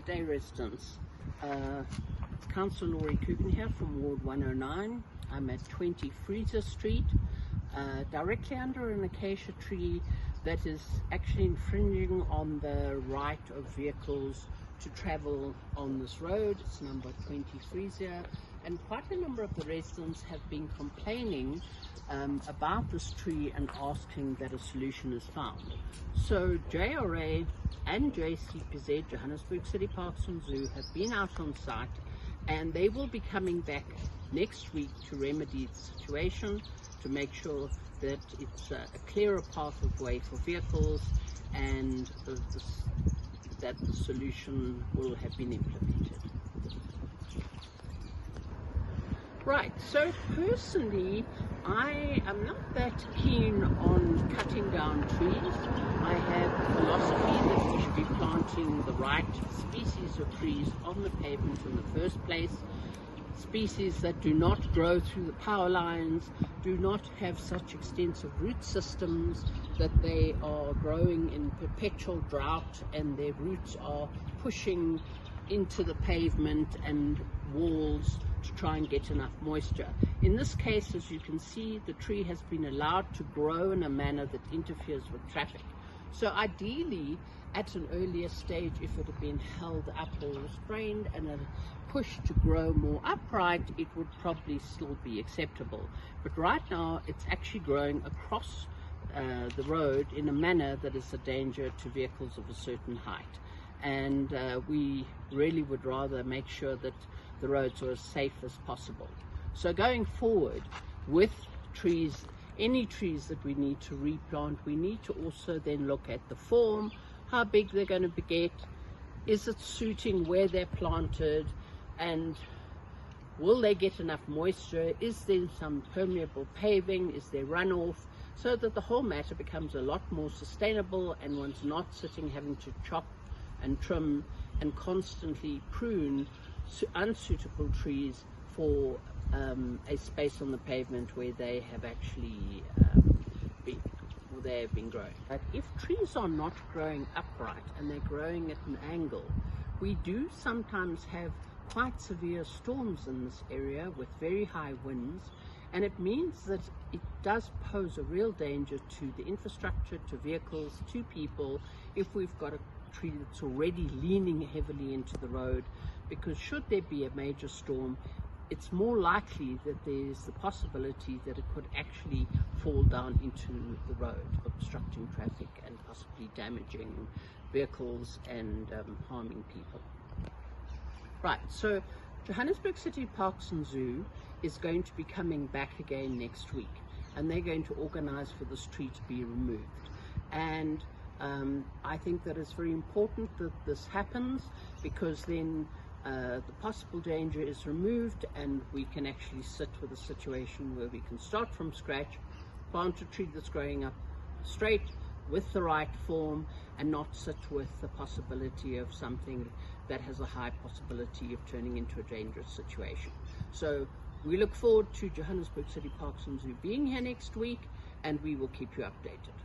day, residents. It's Councillor Lori Coogan here from Ward 109. I'm at 20 Freezia Street, directly under an acacia tree that is actually infringing on the right of vehicles to travel on this road. It's number 20 Freezia, and quite a number of the residents have been complaining about this tree and asking that a solution is found. So JRA and JCPZ, Johannesburg City Parks and Zoo, have been out on site, and they will be coming back next week to remedy the situation, to make sure that it's a clearer path of way for vehicles, and that the solution will have been implemented. Right, so personally, I am not that keen on cutting down trees. I have a philosophy that we should be planting the right species of trees on the pavement in the first place. Species that do not grow through the power lines, do not have such extensive root systems that they are growing in perpetual drought and their roots are pushing into the pavement and walls to try and get enough moisture. In this case, as you can see, the tree has been allowed to grow in a manner that interferes with traffic. So ideally, at an earlier stage, if it had been held up or restrained and pushed to grow more upright, it would probably still be acceptable. But right now, it's actually growing across the road in a manner that is a danger to vehicles of a certain height. And we really would rather make sure that the roads are as safe as possible. So going forward with trees, any trees that we need to replant, we need to also then look at the form, how big they're going to get, is it suiting where they're planted, and will they get enough moisture, is there some permeable paving, is there runoff, so that the whole matter becomes a lot more sustainable and one's not sitting having to chop and trim and constantly prune unsuitable trees for a space on the pavement where they have actually been growing. But if trees are not growing upright and they're growing at an angle, we do sometimes have quite severe storms in this area with very high winds, and it means that it does pose a real danger to the infrastructure, to vehicles, to people, if we've got a tree that's already leaning heavily into the road, because should there be a major storm, it's more likely that there's the possibility that it could actually fall down into the road, obstructing traffic and possibly damaging vehicles and harming people. Right, so Johannesburg City Parks and Zoo is going to be coming back again next week, and they're going to organize for this tree to be removed. And I think that it's very important that this happens, because then the possible danger is removed and we can actually sit with a situation where we can start from scratch, plant a tree that's growing up straight with the right form, and not sit with the possibility of something that has a high possibility of turning into a dangerous situation. So we look forward to Johannesburg City Parks and Zoo being here next week, and we will keep you updated.